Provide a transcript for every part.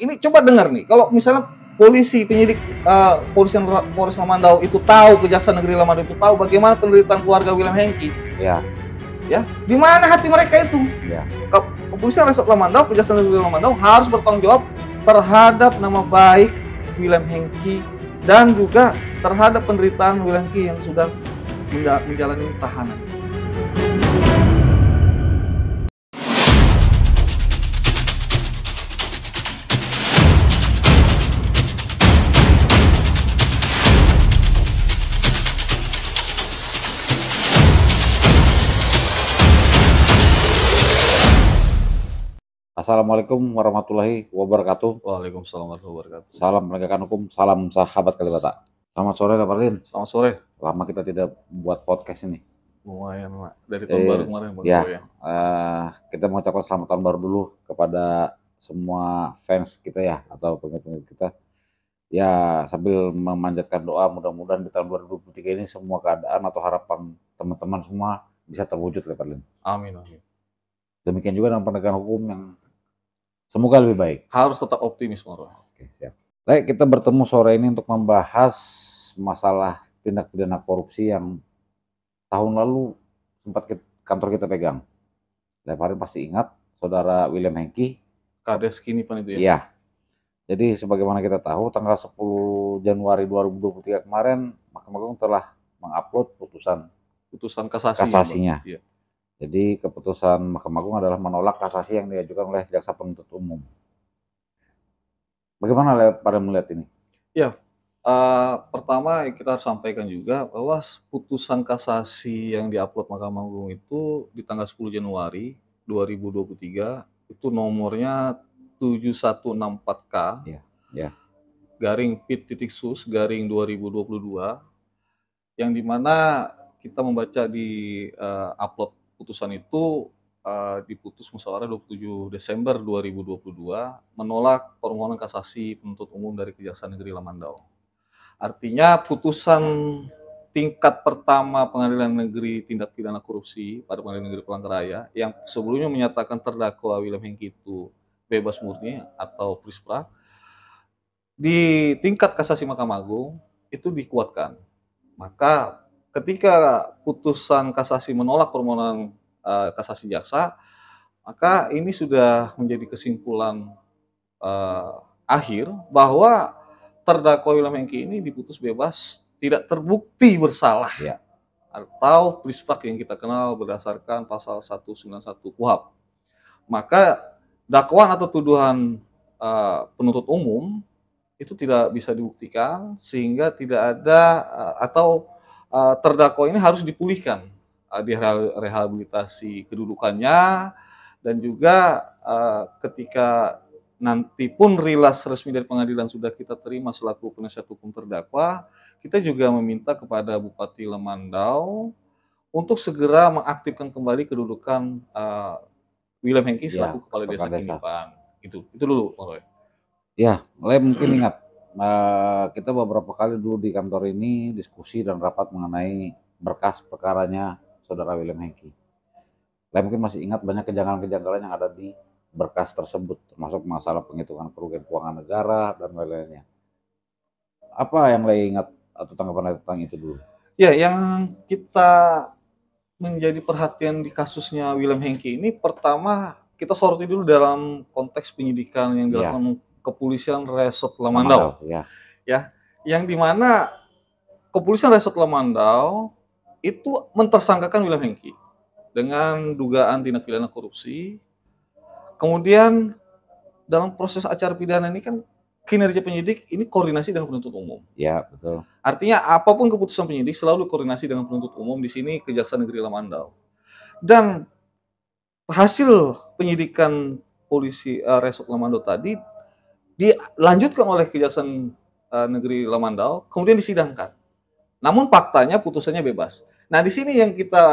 ini coba dengar nih, kalau misalnya polisi, penyidik Polres Lamandau itu tahu, Kejaksaan Negeri Lamandau itu tahu bagaimana penderitaan keluarga William Hengki. Ya. Ya, di mana hati mereka itu? Ya. Kepolisian Resort Lamandau, Kejaksaan Negeri Lamandau harus bertanggung jawab terhadap nama baik William Hengki dan juga terhadap penderitaan William Hengki yang sudah menjalani tahanan. Assalamualaikum warahmatullahi wabarakatuh. Waalaikumsalam warahmatullahi wabarakatuh. Salam penegakan hukum, salam sahabat Kalibata. Selamat sore, Pak Pardin. Selamat sore. Lama kita tidak buat podcast ini. Lumayan, Pak. Dari tahun baru kemarin, Bang. Ya. Kita mengucapkan selamat tahun baru dulu kepada semua fans kita ya, atau pengikut kita. Ya, sambil memanjatkan doa mudah-mudahan di tahun 2023 ini semua keadaan atau harapan teman-teman semua bisa terwujud, Pak Pardin. Amin, amin. Demikian juga dengan penegakan hukum yang semoga lebih baik. Harus tetap optimis, Bang. Oke, siap. Baik, kita bertemu sore ini untuk membahas masalah tindak pidana korupsi yang tahun lalu sempat kantor kita pegang. Leparin pasti ingat, saudara William Hengki. Kades kini pan itu ya? Iya. Jadi sebagaimana kita tahu, tanggal 10 Januari 2023 kemarin, Mahkamah Agung telah mengupload putusan kasasinya. Iya. Jadi keputusan Mahkamah Agung adalah menolak kasasi yang diajukan oleh jaksa penuntut umum. Bagaimana pada melihat ini? Ya, pertama kita harus sampaikan juga bahwa putusan kasasi yang diupload Mahkamah Agung itu di tanggal 10 Januari 2023 itu nomornya 7164K garing PIT.sus garing 2022 yang dimana kita membaca di upload putusan itu diputus musyawarah 27 Desember 2022 menolak permohonan kasasi penuntut umum dari Kejaksaan Negeri Lamandau. Artinya putusan tingkat pertama Pengadilan Negeri Tindak Pidana Korupsi pada Pengadilan Negeri Palangkaraya yang sebelumnya menyatakan terdakwa William Hengki itu bebas murni atau prispra, di tingkat kasasi Mahkamah Agung itu dikuatkan. Maka ketika putusan kasasi menolak permohonan kasasi jaksa, maka ini sudah menjadi kesimpulan akhir bahwa terdakwa William Hengki ini diputus bebas, tidak terbukti bersalah, atau prisprak yang kita kenal berdasarkan pasal 191 KUHP. Maka dakwaan atau tuduhan penuntut umum itu tidak bisa dibuktikan sehingga tidak ada terdakwa ini harus dipulihkan, direhabilitasi kedudukannya, dan juga ketika nanti pun rilas resmi dari pengadilan sudah kita terima selaku penasihat hukum terdakwa, kita juga meminta kepada Bupati Lamandau untuk segera mengaktifkan kembali kedudukan William Hengki selaku Kepala Desa Kinipan. Itu dulu, Pak Roy. Ya, mungkin ingat. Kita beberapa kali dulu di kantor ini diskusi dan rapat mengenai berkas perkaranya saudara William Hengki. Mungkin masih ingat banyak kejanggalan-kejanggalan yang ada di berkas tersebut, termasuk masalah penghitungan kerugian keuangan negara dan lain-lainnya. Apa yang ingat atau tanggapan tentang itu dulu? Ya, yang kita menjadi perhatian di kasusnya William Hengki ini, pertama kita soroti dulu dalam konteks penyidikan yang dilakukan Kepolisian Resort Lamandau. Ya, yang dimana Kepolisian Resort Lamandau itu mentersangkakan William Hengki dengan dugaan tindak pidana korupsi. Kemudian dalam proses acara pidana ini kan kinerja penyidik ini koordinasi dengan penuntut umum. Ya, betul. Artinya apapun keputusan penyidik selalu koordinasi dengan penuntut umum, di sini Kejaksaan Negeri Lamandau. Dan hasil penyidikan polisi Resort Lamandau tadi dilanjutkan oleh Kejaksaan Negeri Lamandau, kemudian disidangkan. Namun faktanya putusannya bebas. Nah, di sini yang kita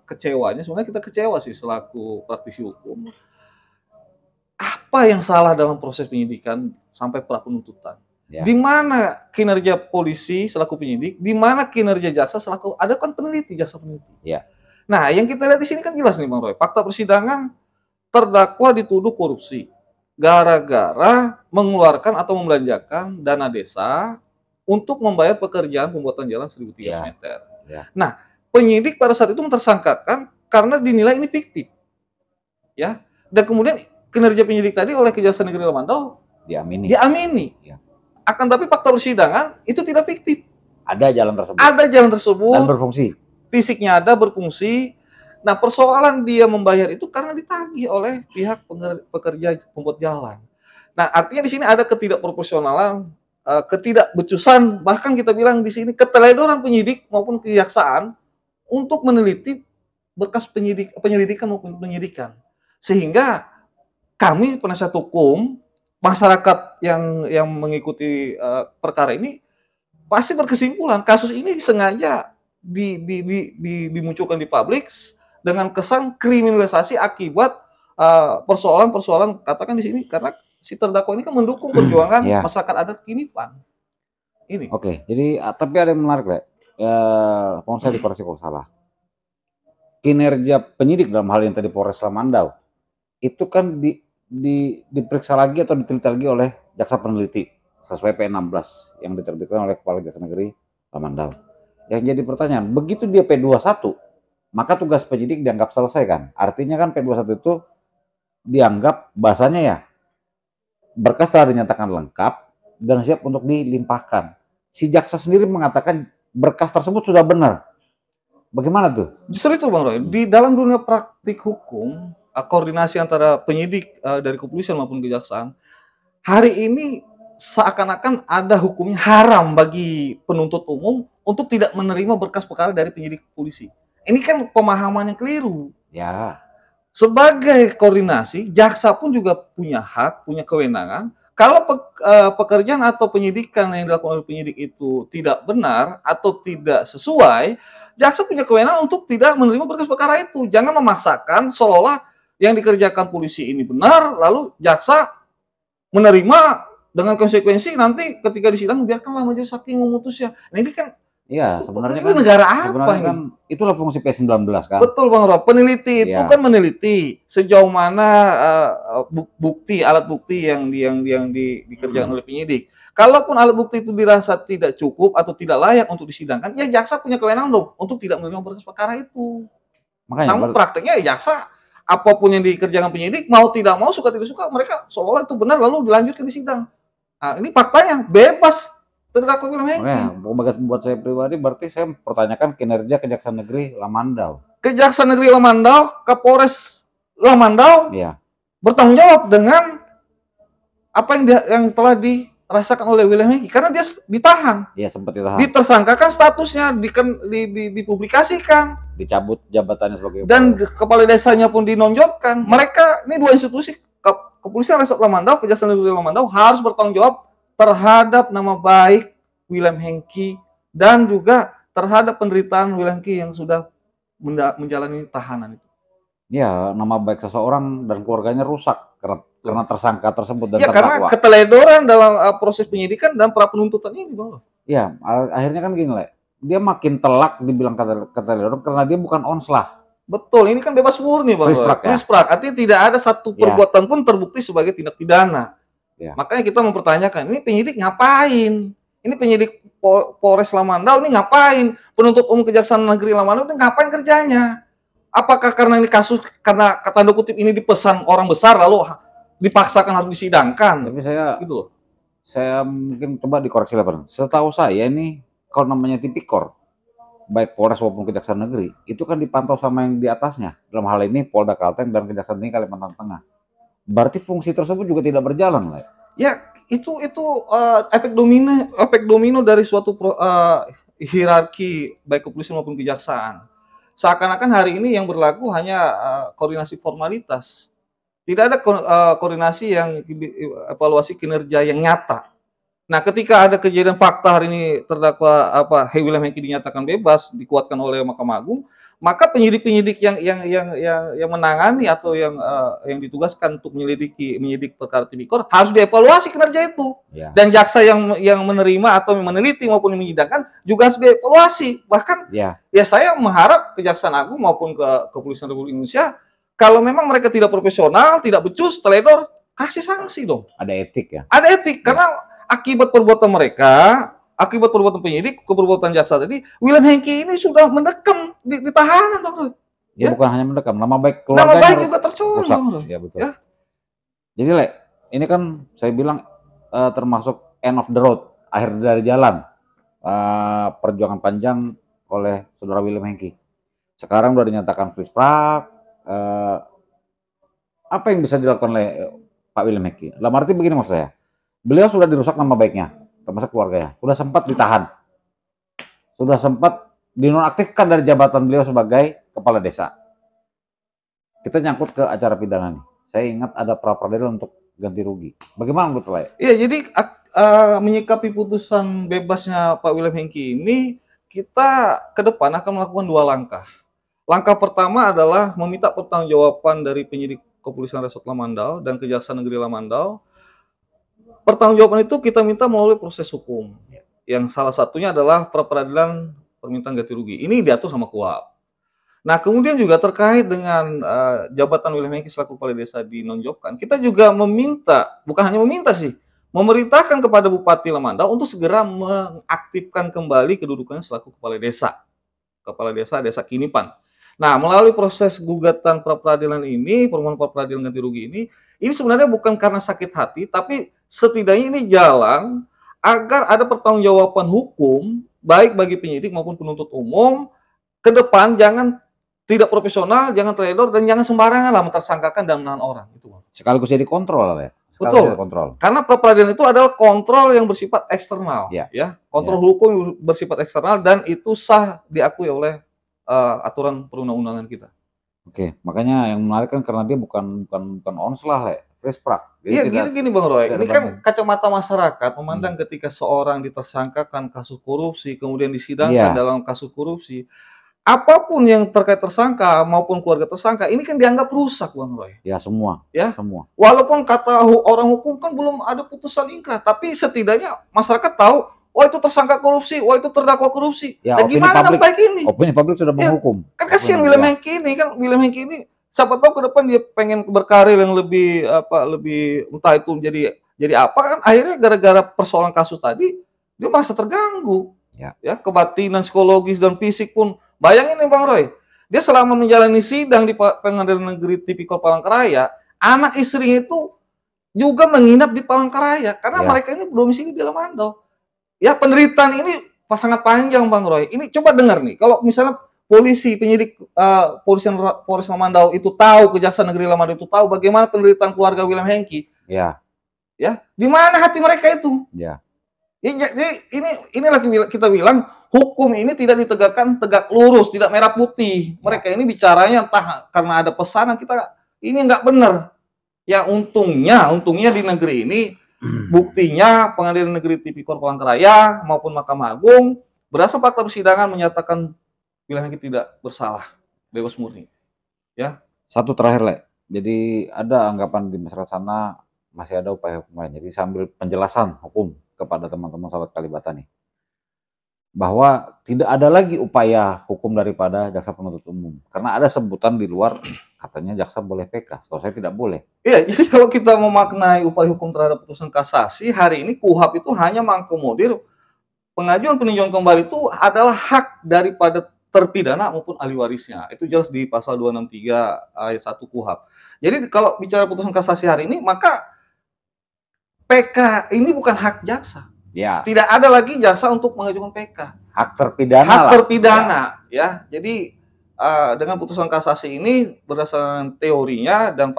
kecewanya, sebenarnya kita kecewa sih selaku praktisi hukum. Apa yang salah dalam proses penyidikan sampai pra penuntutan? Di mana kinerja polisi selaku penyidik, di mana kinerja jaksa selaku, ada kan peneliti, jaksa peneliti. Nah, yang kita lihat di sini kan jelas nih, Bang Roy. Fakta persidangan, terdakwa dituduh korupsi gara-gara mengeluarkan atau membelanjakan dana desa untuk membayar pekerjaan pembuatan jalan 1.300 Ya, meter. ya, Nah, penyidik pada saat itu mentersangkakan karena dinilai ini fiktif, ya. Dan kemudian kinerja penyidik tadi oleh Kejaksaan Negeri Lamandau diamini. diamini. Ya. Akan tapi fakta persidangan itu tidak fiktif. Ada jalan tersebut. Ada jalan Dan tersebut, berfungsi. fisiknya ada, berfungsi. Nah, persoalan dia membayar itu karena ditagih oleh pihak pekerja pembuat jalan. Nah, artinya di sini ada ketidakprofesionalan, ketidakbecusan, bahkan kita bilang di sini keteledoran penyidik maupun kejaksaan untuk meneliti berkas penyelidikan maupun penyidikan. Sehingga kami penasihat hukum, masyarakat yang mengikuti perkara ini pasti berkesimpulan kasus ini sengaja dimunculkan di publik dengan kesan kriminalisasi akibat persoalan-persoalan, katakan di sini karena si terdakwa ini kan mendukung perjuangan Ya. masyarakat adat Kinipan. Ini. Oke, jadi tapi ada yang menarik, Le. Mohon saya dikoreksi kalau salah. Kinerja penyidik dalam hal yang tadi Polres Lamandau itu kan diperiksa lagi atau diteliti lagi oleh jaksa peneliti sesuai P16 yang diterbitkan oleh Kepala Jaksa Negeri Lamandau. Yang jadi pertanyaan, begitu dia P21, maka tugas penyidik dianggap selesai kan? Artinya kan P21 itu dianggap bahasanya ya berkas telah dinyatakan lengkap dan siap untuk dilimpahkan. Si jaksa sendiri mengatakan berkas tersebut sudah benar. Bagaimana tuh? Justru itu Bang Roy, di dalam dunia praktik hukum, koordinasi antara penyidik dari kepolisian maupun kejaksaan, hari ini seakan-akan ada hukumnya haram bagi penuntut umum untuk tidak menerima berkas perkara dari penyidik polisi. Ini kan pemahaman yang keliru. Ya. Sebagai koordinasi, jaksa pun juga punya hak, punya kewenangan. Kalau pekerjaan atau penyidikan yang dilakukan oleh penyidik itu tidak benar atau tidak sesuai, jaksa punya kewenangan untuk tidak menerima berkas perkara itu. Jangan memaksakan seolah-olah yang dikerjakan polisi ini benar, lalu jaksa menerima dengan konsekuensi nanti ketika disidang biarkanlah majelis hakim memutusnya. Nah ini kan Iya, sebenarnya ini kan negara apa ini? kan itulah fungsi P19 kan. Betul Bang Rob, peneliti itu Iya. kan meneliti sejauh mana bukti, alat bukti yang dikerjakan oleh penyidik. Kalaupun alat bukti itu dirasa tidak cukup atau tidak layak untuk disidangkan, ya jaksa punya kewenangan dong untuk tidak menerima berkas perkara itu. Makanya Namun prakteknya ya jaksa apapun yang dikerjakan penyidik mau tidak mau suka tidak suka mereka seolah itu benar lalu dilanjutkan di sidang. Nah, ini faktanya bebas terdakwa William Hengki. Makanya buat saya pribadi berarti saya mempertanyakan kinerja Kejaksaan Negeri Lamandau. Kejaksaan Negeri Lamandau, Kapolres Lamandau bertanggung jawab dengan apa yang telah dirasakan oleh William Hengki karena dia ditahan. Iya, sempat ditahan. Ditersangkakan statusnya, dipublikasikan, dicabut jabatannya sebagai dan kepala desanya pun dinonjolkan. Mereka ini dua institusi, Kepolisian Resort Lamandau, Kejaksaan Negeri Lamandau harus bertanggung jawab terhadap nama baik William Hengki dan juga terhadap penderitaan William Hengki yang sudah menjalani tahanan itu. Ya, nama baik seseorang dan keluarganya rusak karena tersangka tersebut dan ya, terdakwa. Karena keteledoran dalam proses penyidikan dan pra penuntutan ini, Bang. Ya, akhirnya kan gini, Le. Dia makin telak dibilang keteledoran karena dia bukan onslah. Betul, ini kan bebas murni, Bang. Prisprak, artinya tidak ada satu perbuatan pun terbukti sebagai tindak pidana. Makanya kita mempertanyakan, ini penyidik ngapain? Ini penyidik Polres Lamandau ini ngapain? Penuntut umum Kejaksaan Negeri Lamandau ini ngapain kerjanya? Apakah karena ini kasus, karena tanda kutip ini dipesan orang besar lalu dipaksakan harus disidangkan? Tapi saya gitu loh. Saya mungkin coba dikoreksi lah, Bang. Setahu saya ini kalau namanya tipikor, baik Polres maupun Kejaksaan Negeri, itu kan dipantau sama yang di atasnya. Dalam hal ini Polda Kalteng dan Kejaksaan Tinggi Kalimantan Tengah. Berarti fungsi tersebut juga tidak berjalan, lah. Ya, itu efek domino dari suatu hierarki baik kepolisian maupun kejaksaan. Seakan-akan hari ini yang berlaku hanya koordinasi formalitas. Tidak ada koordinasi yang evaluasi kinerja yang nyata. Nah, ketika ada kejadian fakta hari ini terdakwa William Hengki dinyatakan bebas, dikuatkan oleh Mahkamah Agung, maka penyidik-penyidik yang menangani atau yang ditugaskan untuk menyidik perkara tipikor harus dievaluasi kinerja itu. Dan jaksa yang menerima atau meneliti maupun menyidangkan juga harus dievaluasi. Bahkan ya saya mengharap Kejaksaan Agung maupun Kepolisian Republik Indonesia kalau memang mereka tidak profesional, tidak becus, teledor, kasih sanksi dong. Ada etik ya? Ada etik, karena akibat perbuatan mereka, akibat perbuatan penyidik, perbuatan jaksa tadi, William Hengki ini sudah mendekam di tahanan, Bang Roy. Ya, Ya, bukan hanya mendekam, nama baik nama keluarganya baik juga tercoreng, rusak. Bang Roy. Ya betul. Ya. Jadi Le, ini kan saya bilang termasuk end of the road, akhir dari jalan perjuangan panjang oleh saudara William Hengki. Sekarang sudah dinyatakan free spark. Apa yang bisa dilakukan oleh Pak William Hengki? Dalam arti begini maksud saya, beliau sudah dirusak nama baiknya, termasuk keluarganya. Sudah sempat ditahan, sudah sempat dinonaktifkan dari jabatan beliau sebagai kepala desa. Kita nyangkut ke acara pidana nih. Saya ingat ada pra peradilan untuk ganti rugi. Bagaimana menurut Lai? Iya, jadi menyikapi putusan bebasnya Pak William Hengki ini, kita ke depan akan melakukan 2 langkah. Langkah pertama adalah meminta pertanggungjawaban dari penyidik Kepolisian Resort Lamandau dan Kejaksaan Negeri Lamandau. Pertanggungjawaban itu kita minta melalui proses hukum. Yang salah satunya adalah pra peradilan permintaan ganti rugi. Ini diatur sama KUHP. Nah, kemudian juga terkait dengan jabatan William Hengki selaku kepala desa dinonjolkan, kita juga meminta, bukan hanya meminta sih, memerintahkan kepada Bupati Lamandau untuk segera mengaktifkan kembali kedudukannya selaku kepala desa Desa Kinipan. Nah, melalui proses gugatan pra peradilan ini, permohonan pra peradilan ganti rugi ini sebenarnya bukan karena sakit hati, tapi setidaknya ini jalan agar ada pertanggungjawaban hukum baik bagi penyidik maupun penuntut umum ke depan. Jangan tidak profesional, jangan teledor, dan jangan sembarangan lah mentersangkakan dan menahan orang. Itu, Bang. Sekaligus jadi kontrol ya. Betul. Kontrol. Karena pra peradilan itu adalah kontrol yang bersifat eksternal, ya. Kontrol hukum bersifat eksternal dan itu sah diakui oleh aturan perundang-undangan kita. Oke, makanya yang menarik kan karena dia bukan onslah, free spark. Iya, gini Bang Roy. Ini kan kacamata masyarakat memandang ketika seorang ditersangkakan kasus korupsi, kemudian disidangkan dalam kasus korupsi, apapun yang terkait tersangka maupun keluarga tersangka, ini kan dianggap rusak, Bang Roy. Ya, semua. Ya, semua. Walaupun kata orang hukum kan belum ada putusan ingkrah, tapi setidaknya masyarakat tahu, oh itu tersangka korupsi, oh itu terdakwa korupsi. Ya, dan gimana nama baik ini? Opini publik sudah menghukum. Kan kasihan William Hengki ini, siapa tahu ke depan dia pengen berkarir yang lebih entah itu jadi apa, kan akhirnya gara-gara persoalan kasus tadi dia merasa terganggu. Ya, kebatinan, psikologis dan fisik pun. Bayangin nih Bang Roy, dia selama menjalani sidang di Pengadilan Negeri Tipikor Palangkaraya, anak istrinya itu juga menginap di Palangkaraya karena mereka ini berdomisili di Lamandau. Ya, penderitaan ini sangat panjang Bang Roy. Ini coba dengar nih, kalau misalnya polisi, penyidik Polres Lamandau itu tahu, Kejaksaan Negeri Lamandau itu tahu bagaimana penderitaan keluarga William Hengki. Ya, di mana hati mereka itu? Jadi inilah kita bilang hukum ini tidak ditegakkan tegak lurus, tidak merah putih. Mereka ini bicaranya entah karena ada pesanan, ini nggak benar. Ya untungnya di negeri ini buktinya Pengadilan Negeri Tipikor Palangkaraya maupun Mahkamah Agung berdasarkan fakta persidangan menyatakan William Hengki tidak bersalah, bebas murni. Ya. Satu terakhir, Le. Jadi ada anggapan di masyarakat sana masih ada upaya hukum lain. Jadi sambil penjelasan hukum kepada teman-teman sahabat Kalibata nih, bahwa tidak ada lagi upaya hukum daripada jaksa penuntut umum. Karena ada sebutan di luar, katanya jaksa boleh PK, setahu saya tidak boleh. Iya, jadi kalau kita memaknai upaya hukum terhadap putusan kasasi, hari ini KUHP itu hanya mengakomodir pengajuan peninjauan kembali itu adalah hak daripada terpidana maupun ahli warisnya. Itu jelas di pasal 263 ayat 1 KUHP. Jadi kalau bicara putusan kasasi hari ini, maka PK ini bukan hak jaksa. Ya. Tidak ada lagi jaksa untuk mengajukan PK. Hak terpidana. Hak terpidana, ya. Jadi dengan putusan kasasi ini berdasarkan teorinya dan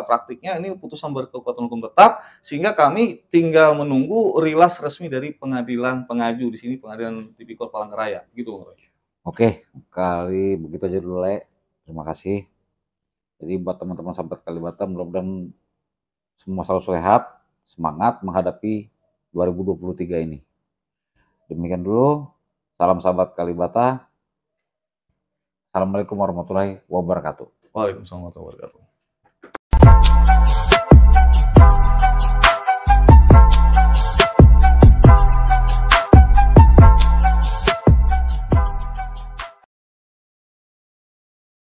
praktiknya ini putusan berkekuatan hukum tetap, sehingga kami tinggal menunggu rilas resmi dari pengadilan pengaju di sini, Pengadilan Tipikor Palangkaraya, gitu Bang Roy. Oke, kali begitu aja dulu, Le. Terima kasih. Jadi buat teman-teman sahabat Kalibata, mudah-mudahan semua selalu sehat, semangat menghadapi 2023 ini. Demikian dulu. Salam sahabat Kalibata. Assalamualaikum warahmatullahi wabarakatuh. Waalaikumsalam warahmatullahi wabarakatuh.